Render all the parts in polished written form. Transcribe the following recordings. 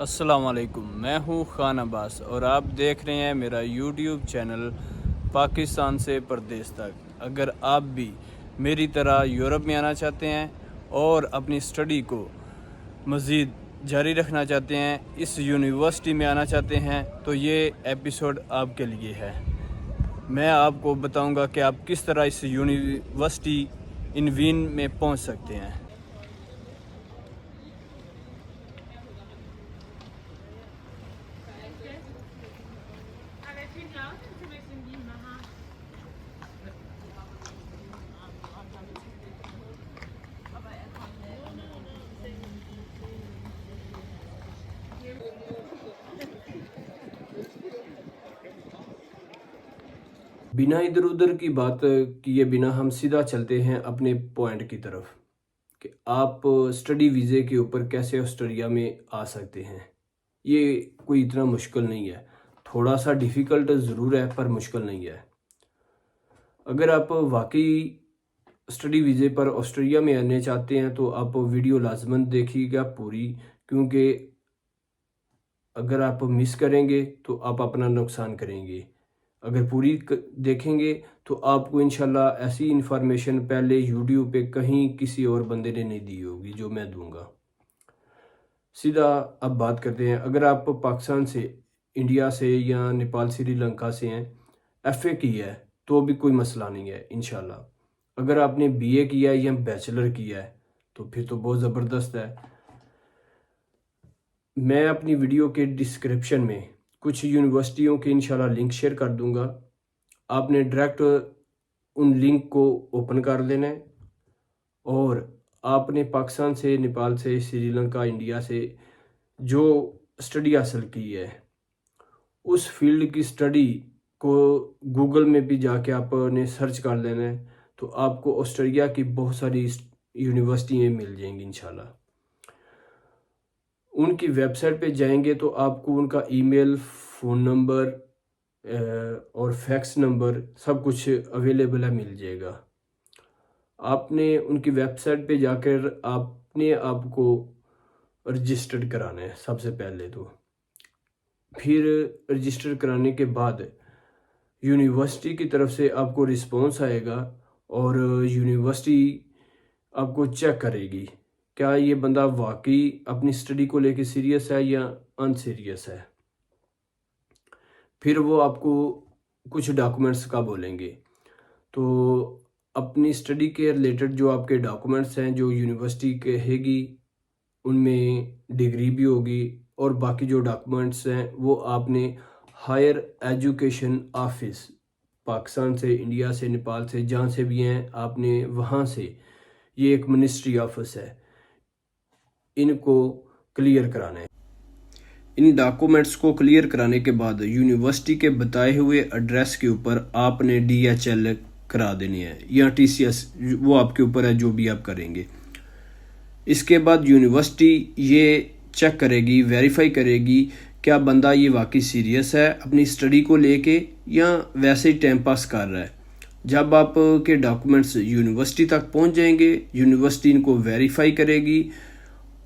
السلام علیکم، میں ہوں خان عباس اور آپ دیکھ رہے ہیں میرا یوٹیوب چینل پاکستان سے پردیس تک۔ اگر آپ بھی میری طرح یورپ میں آنا چاہتے ہیں اور اپنی سٹڈی کو مزید جاری رکھنا چاہتے ہیں، اس یونیورسٹی میں آنا چاہتے ہیں تو یہ ایپیسوڈ آپ کے لیے ہے۔ میں آپ کو بتاؤں گا کہ آپ کس طرح اس یونیورسٹی ان وین میں پہنچ سکتے ہیں۔ بنا ادھر ادھر کی بات کیے بنا ہم سیدھا چلتے ہیں اپنے پوائنٹ کی طرف کہ آپ سٹڈی ویزے کے اوپر کیسے آسٹریلیا میں آ سکتے ہیں۔ یہ کوئی اتنا مشکل نہیں ہے، تھوڑا سا ڈیفیکلٹ ضرور ہے پر مشکل نہیں ہے۔ اگر آپ واقعی سٹڈی ویزے پر آسٹریلیا میں آنے چاہتے ہیں تو آپ ویڈیو لازماً دیکھیے گا پوری، کیونکہ اگر آپ مس کریں گے تو آپ اپنا نقصان کریں گے۔ اگر پوری دیکھیں گے تو آپ کو انشاءاللہ ایسی انفارمیشن پہلے یوٹیوب پہ کہیں کسی اور بندے نے نہیں دی ہوگی جو میں دوں گا۔ سیدھا اب بات کرتے ہیں، اگر آپ پاکستان سے، انڈیا سے یا نیپال سری لنکا سے ہیں، ایف اے کی ہے تو بھی کوئی مسئلہ نہیں ہے انشاءاللہ۔ اگر آپ نے بی اے کیا ہے یا بیچلر کیا ہے تو پھر تو بہت زبردست ہے۔ میں اپنی ویڈیو کے ڈسکرپشن میں کچھ یونیورسٹیوں کے انشاءاللہ لنک شیئر کر دوں گا۔ آپ نے ڈائریکٹ ان لنک کو اوپن کر لینا ہے اور آپ نے پاکستان سے، نیپال سے، سری لنکا، انڈیا سے جو سٹڈی حاصل کی ہے اس فیلڈ کی سٹڈی کو گوگل میں بھی جا کے آپ نے سرچ کر لینا ہے تو آپ کو آسٹریلیا کی بہت ساری یونیورسٹیاں مل جائیں گی انشاءاللہ۔ ان کی ویب سائٹ پہ جائیں گے تو آپ کو ان کا ای میل، فون نمبر اور فیکس نمبر سب کچھ اویلیبل ہے، مل جائے گا۔ آپ نے ان کی ویب سائٹ پہ جا کر آپ نے آپ کو رجسٹرڈ کرانا ہے سب سے پہلے تو۔ پھر رجسٹر کرانے کے بعد یونیورسٹی کی طرف سے آپ کو رسپانس آئے گا اور یونیورسٹی آپ کو چیک کرے گی کیا یہ بندہ واقعی اپنی سٹڈی کو لے کے سیریس ہے یا ان سیریس ہے۔ پھر وہ آپ کو کچھ ڈاکومنٹس کا بولیں گے، تو اپنی سٹڈی کے ریلیٹڈ جو آپ کے ڈاکومنٹس ہیں جو یونیورسٹی کہے گی ان میں ڈگری بھی ہوگی، اور باقی جو ڈاکومنٹس ہیں وہ آپ نے ہائر ایجوکیشن آفس پاکستان سے، انڈیا سے، نیپال سے، جہاں سے بھی ہیں آپ نے وہاں سے، یہ ایک منسٹری آفس ہے، ان کو کلیئر کرانا ہے۔ ان ڈاکومنٹس کو کلیئر کرانے کے بعد یونیورسٹی کے بتائے ہوئے ایڈریس کے اوپر آپ نے ڈی ایچ ایل کرا دینے ہیں یا ٹی سی ایس، وہ آپ کے اوپر ہے جو بھی آپ کریں گے۔ اس کے بعد یونیورسٹی یہ چیک کرے گی، ویریفائی کرے گی کیا بندہ یہ واقعی سیریس ہے اپنی سٹڈی کو لے کے یا ویسے ہی ٹائم پاس کر رہا ہے۔ جب آپ کے ڈاکومنٹس یونیورسٹی تک پہنچ جائیں گے، یونیورسٹی ان کو ویریفائی کرے گی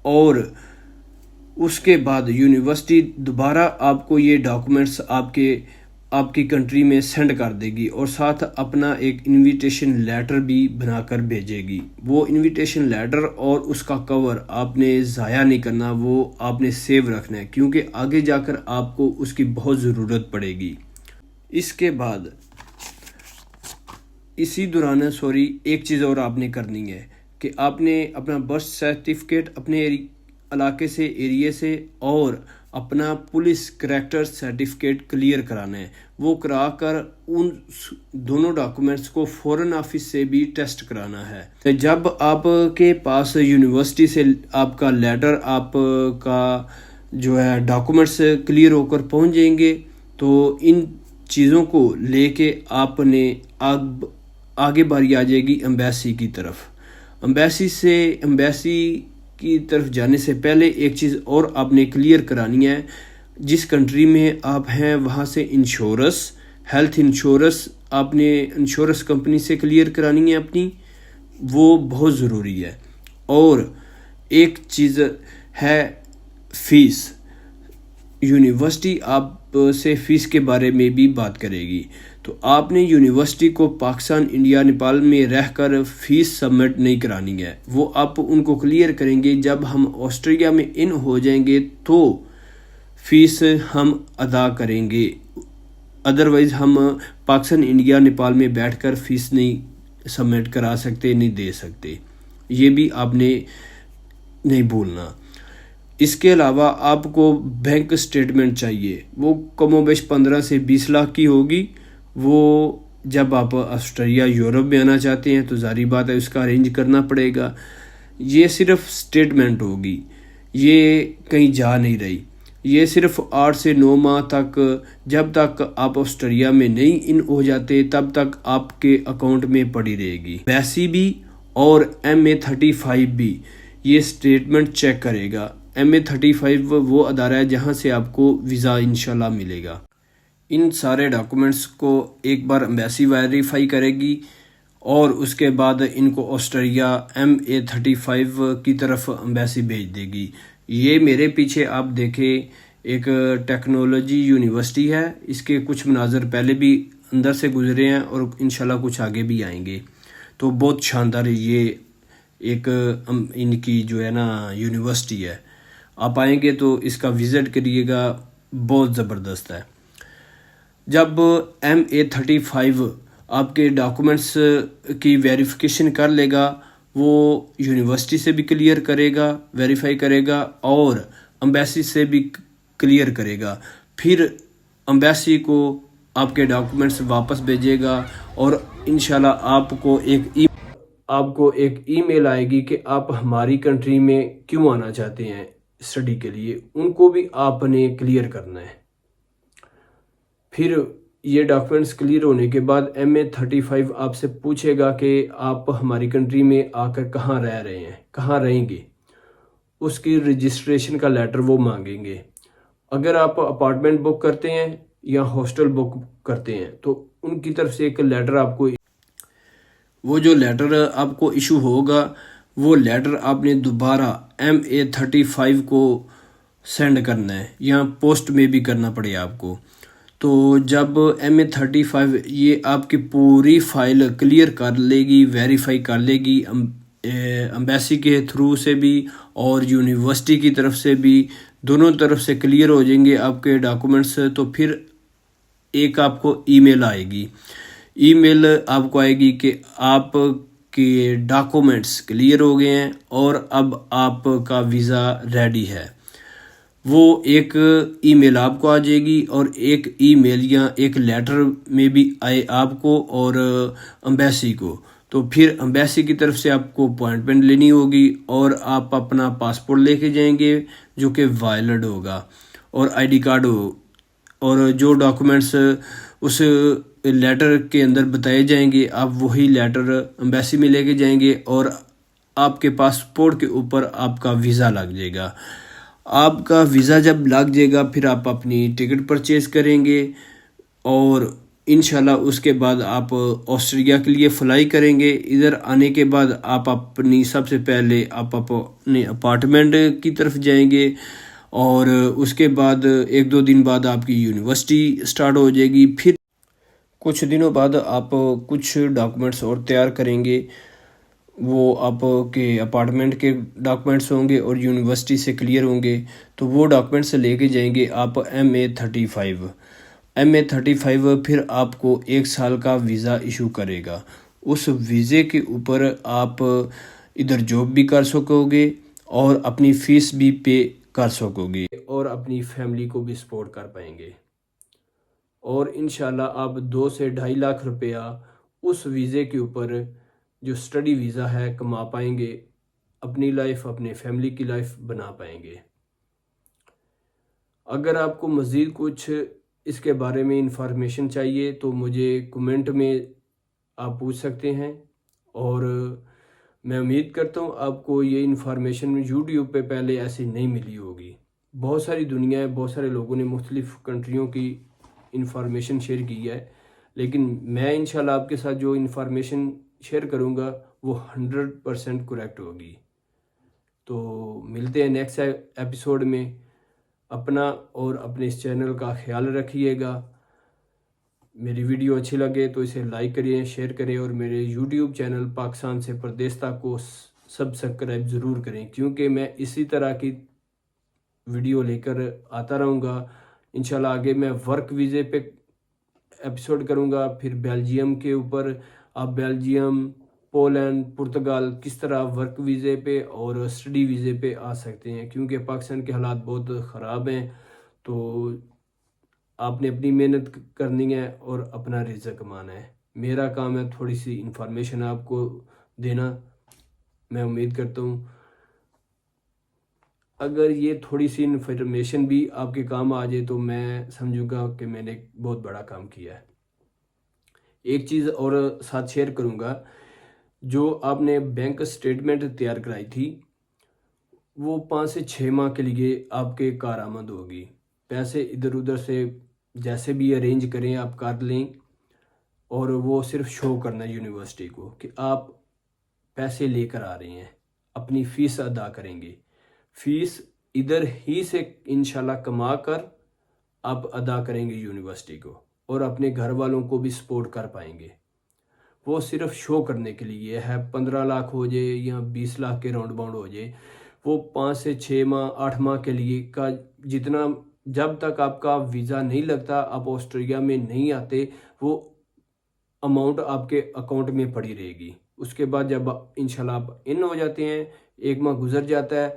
اور اس کے بعد یونیورسٹی دوبارہ آپ کو یہ ڈاکومنٹس آپ کی کنٹری میں سینڈ کر دے گی اور ساتھ اپنا ایک انویٹیشن لیٹر بھی بنا کر بھیجے گی۔ وہ انویٹیشن لیٹر اور اس کا کور آپ نے ضائع نہیں کرنا، وہ آپ نے سیو رکھنا ہے کیونکہ آگے جا کر آپ کو اس کی بہت ضرورت پڑے گی۔ اس کے بعد اسی دوران ایک چیز اور آپ نے کرنی ہے کہ آپ نے اپنا برتھ سرٹیفکیٹ اپنے علاقے سے، ایریے سے، اور اپنا پولیس کریکٹر سرٹیفکیٹ کلیئر کرانا ہے۔ وہ کرا کر ان دونوں ڈاکومنٹس کو فورن آفس سے بھی ٹیسٹ کرانا ہے۔ جب آپ کے پاس یونیورسٹی سے آپ کا لیٹر، آپ کا جو ہے ڈاکومنٹس کلیئر ہو کر پہنچ جائیں گے تو ان چیزوں کو لے کے آپ نے آگے باری آ جائے گی ایمبیسی کی طرف۔ ایمبیسی کی طرف جانے سے پہلے ایک چیز اور آپ نے کلیئر کرانی ہے، جس کنٹری میں آپ ہیں وہاں سے انشورنس، ہیلتھ انشورنس آپ نے انشورنس کمپنی سے کلیئر کرانی ہے اپنی، وہ بہت ضروری ہے۔ اور ایک چیز ہے فیس، یونیورسٹی آپ سے فیس کے بارے میں بھی بات کرے گی. تو آپ نے یونیورسٹی کو پاکستان، انڈیا، نیپال میں رہ کر فیس سبمٹ نہیں کرانی ہے. وہ آپ ان کو کلیئر کریں گے جب ہم آسٹریلیا میں ان ہو جائیں گے تو فیس ہم ادا کریں گے. ادروائز ہم پاکستان، انڈیا، نیپال میں بیٹھ کر فیس نہیں سبمٹ کرا سکتے، نہیں دے سکتے. یہ بھی آپ نے نہیں بھولنا. اس کے علاوہ آپ کو بینک سٹیٹمنٹ چاہیے. وہ کم و بیش 15 سے 20 لاکھ کی ہوگی. وہ جب آپ آسٹریلیا، یورپ میں آنا چاہتے ہیں تو ظاہری بات ہے اس کا ارینج کرنا پڑے گا. یہ صرف سٹیٹمنٹ ہوگی، یہ کہیں جا نہیں رہی. یہ صرف 8 سے 9 ماہ تک، جب تک آپ آسٹریلیا میں نہیں ان ہو جاتے تب تک آپ کے اکاؤنٹ میں پڑی رہے گی. ایمبیسی بھی اور MA35 بھی یہ سٹیٹمنٹ چیک کرے گا. MA35 وہ ادارہ ہے جہاں سے آپ کو ویزا انشاءاللہ ملے گا. ان سارے ڈاکومنٹس کو ایک بار ایمبیسی ویریفائی کرے گی اور اس کے بعد ان کو آسٹریلیا MA35 کی طرف ایمبیسی بھیج دے گی. یہ میرے پیچھے آپ دیکھیں ایک ٹیکنالوجی یونیورسٹی ہے. اس کے کچھ مناظر پہلے بھی اندر سے گزرے ہیں اور انشاءاللہ کچھ آگے بھی آئیں گے. تو بہت شاندار یہ ایک ان کی جو ہے نا یونیورسٹی ہے. آپ آئیں گے تو اس کا وزٹ کریے گا، بہت زبردست ہے. جب MA35 آپ کے ڈاکومنٹس کی ویریفیکیشن کر لے گا، وہ یونیورسٹی سے بھی کلیئر کرے گا، ویریفائی کرے گا اور امبیسی سے بھی کلیئر کرے گا. پھر امبیسی کو آپ کے ڈاکومنٹس واپس بھیجے گا اور انشاءاللہ آپ کو ایک ای میل آئے گی کہ آپ ہماری کنٹری میں کیوں آنا چاہتے ہیں اسٹڈی کے لیے. ان کو بھی آپ نے کلیئر کرنا ہے. پھر یہ ڈاکومنٹس کلیئر ہونے کے بعد MA35 آپ سے پوچھے گا کہ آپ ہماری کنٹری میں آ کر کہاں رہ رہے ہیں، کہاں رہیں گے. اس کی رجسٹریشن کا لیٹر وہ مانگیں گے. اگر آپ اپارٹمنٹ بک کرتے ہیں یا ہاسٹل بک کرتے ہیں تو ان کی طرف سے ایک لیٹر آپ کو، وہ جو لیٹر آپ کو ایشو ہوگا وہ لیٹر آپ نے دوبارہ MA35 کو سینڈ کرنا ہے یا پوسٹ میں بھی کرنا پڑے آپ کو. تو جب MA35 یہ آپ کی پوری فائل کلیئر کر لے گی، ویریفائی کر لے گی امبیسی کے تھرو سے بھی اور یونیورسٹی کی طرف سے بھی، دونوں طرف سے کلیئر ہو جائیں گے آپ کے ڈاکومنٹس، تو پھر ایک آپ کو ای میل آئے گی. ای میل آپ کو آئے گی کہ آپ کے ڈاکومنٹس کلیئر ہو گئے ہیں اور اب آپ کا ویزا ریڈی ہے. وہ ایک ای میل آپ کو آ جائے گی اور ایک ای میل یا ایک لیٹر میں بھی آئے آپ کو اور امبیسی کو. تو پھر امبیسی کی طرف سے آپ کو اپوائنٹمنٹ لینی ہوگی اور آپ اپنا پاسپورٹ لے کے جائیں گے جو کہ ویلڈ ہوگا اور ID کارڈ ہو، اور جو ڈاکومنٹس اس لیٹر کے اندر بتائے جائیں گے آپ وہی لیٹر امبیسی میں لے کے جائیں گے اور آپ کے پاسپورٹ کے اوپر آپ کا ویزا لگ جائے گا. آپ کا ویزا جب لگ جائے گا پھر آپ اپنی ٹکٹ پرچیز کریں گے اور انشاءاللہ اس کے بعد آپ آسٹریلیا کے لیے فلائی کریں گے. ادھر آنے کے بعد آپ اپنی سب سے پہلے آپ اپنے اپارٹمنٹ کی طرف جائیں گے اور اس کے بعد 1-2 دن بعد آپ کی یونیورسٹی سٹارٹ ہو جائے گی. پھر کچھ دنوں بعد آپ کچھ ڈاکومنٹس اور تیار کریں گے. وہ آپ کے اپارٹمنٹ کے ڈاکومنٹس ہوں گے اور یونیورسٹی سے کلیئر ہوں گے تو وہ ڈاکومنٹس لے کے جائیں گے آپ MA35. MA35 پھر آپ کو 1 سال کا ویزا ایشو کرے گا. اس ویزے کے اوپر آپ ادھر جاب بھی کر سکو گے اور اپنی فیس بھی پے کر سکو گے اور اپنی فیملی کو بھی سپورٹ کر پائیں گے. اور انشاءاللہ آپ 2 سے 2.5 لاکھ روپیہ اس ویزے کے اوپر جو سٹڈی ویزا ہے کما پائیں گے، اپنی لائف، اپنے فیملی کی لائف بنا پائیں گے. اگر آپ کو مزید کچھ اس کے بارے میں انفارمیشن چاہیے تو مجھے کمنٹ میں آپ پوچھ سکتے ہیں اور میں امید کرتا ہوں آپ کو یہ انفارمیشن یوٹیوب پہ پہلے ایسی نہیں ملی ہوگی. بہت ساری دنیا ہے، بہت سارے لوگوں نے مختلف کنٹریوں کی انفارمیشن شیئر کی ہے، لیکن میں انشاءاللہ آپ کے ساتھ جو انفارمیشن شیئر کروں گا وہ 100% کریکٹ ہوگی. تو ملتے ہیں نیکسٹ ایپیسوڈ میں. اپنا اور اپنے اس چینل کا خیال رکھیے گا۔ میری ویڈیو اچھی لگے تو اسے لائک کریں، شیئر کریں، اور میرے یوٹیوب چینل پاکستان سے پردیس تک کو سبسکرائب ضرور کریں، کیونکہ میں اسی طرح کی ویڈیو لے کر آتا رہوں گا۔ انشاءاللہ آگے میں ورک ویزے پہ ایپیسوڈ کروں گا، پھر بیلجیم کے اوپر آپ بیلجیم، پولینڈ، پرتگال کس طرح ورک ویزے پہ اور اسٹڈی ویزے پہ آ سکتے ہیں، کیونکہ پاکستان کے حالات بہت خراب ہیں۔ تو آپ نے اپنی محنت کرنی ہے اور اپنا رزق کمانا ہے۔ میرا کام ہے تھوڑی سی انفارمیشن آپ کو دینا۔ میں امید کرتا ہوں اگر یہ تھوڑی سی انفارمیشن بھی آپ کے کام آ جائے تو میں سمجھوں گا کہ میں نے بہت بڑا کام کیا ہے۔ ایک چیز اور ساتھ شیئر کروں گا، جو آپ نے بینک سٹیٹمنٹ تیار کرائی تھی وہ 5 سے 6 ماہ کے لیے آپ کے کارآمد ہوگی۔ پیسے ادھر ادھر سے جیسے بھی ارینج کریں آپ کر لیں، اور وہ صرف شو کرنا ہے یونیورسٹی کو کہ آپ پیسے لے کر آ رہے ہیں، اپنی فیس ادا کریں گے۔ فیس ادھر ہی سے انشاءاللہ کما کر آپ ادا کریں گے یونیورسٹی کو، اور اپنے گھر والوں کو بھی سپورٹ کر پائیں گے۔ وہ صرف شو کرنے کے لیے ہے، 15 لاکھ ہو جائے یا 20 لاکھ کے راؤنڈ باؤنڈ ہو جائے، وہ 5 سے 6 ماہ 8 ماہ کے لیے کا جتنا، جب تک آپ کا ویزا نہیں لگتا، آپ آسٹریلیا میں نہیں آتے، وہ اماؤنٹ آپ کے اکاؤنٹ میں پڑی رہے گی۔ اس کے بعد جب انشاءاللہ آپ ان ہو جاتے ہیں، 1 ماہ گزر جاتا ہے،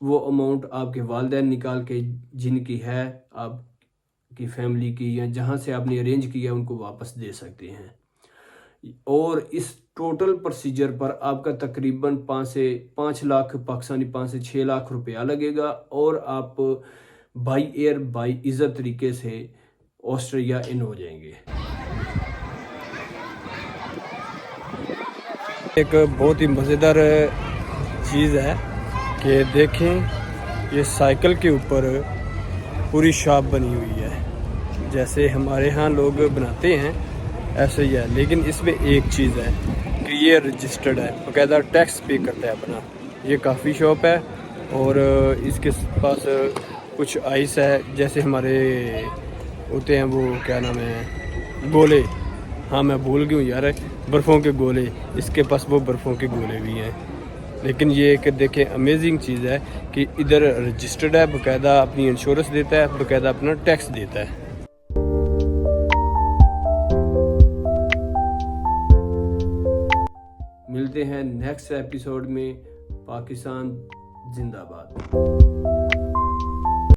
وہ اماؤنٹ آپ کے والدین نکال کے جن کی ہے آپ کی فیملی کی یا جہاں سے آپ نے ارینج کیا ان کو واپس دے سکتے ہیں۔ اور اس ٹوٹل پروسیجر پر آپ کا تقریباً 5 لاکھ پاکستانی 5 سے 6 لاکھ روپیہ لگے گا، اور آپ بائی ایئر بائی عزت طریقے سے آسٹریلیا ان ہو جائیں گے۔ ایک بہت ہی مزیدار چیز ہے کہ دیکھیں یہ سائیکل کے اوپر پوری شاپ بنی ہوئی ہے، جیسے ہمارے ہاں لوگ بناتے ہیں ایسے ہی ہے، لیکن اس میں ایک چیز ہے کہ یہ رجسٹرڈ ہے، باقاعدہ ٹیکس پے کرتا ہے اپنا۔ یہ کافی شاپ ہے، اور اس کے پاس کچھ آئس ہے، جیسے ہمارے ہوتے ہیں وہ کیا نام ہے، گولے، ہاں میں بھول گئی ہوں یار، برفوں کے گولے، اس کے پاس وہ برفوں کے گولے بھی ہیں۔ لیکن یہ ایک دیکھیں امیزنگ چیز ہے کہ ادھر رجسٹرڈ ہے، باقاعدہ اپنی انشورنس دیتا ہے، باقاعدہ اپنا ٹیکس دیتا ہے۔ ملتے ہیں نیکسٹ ایپیسوڈ میں۔ پاکستان زندہ باد۔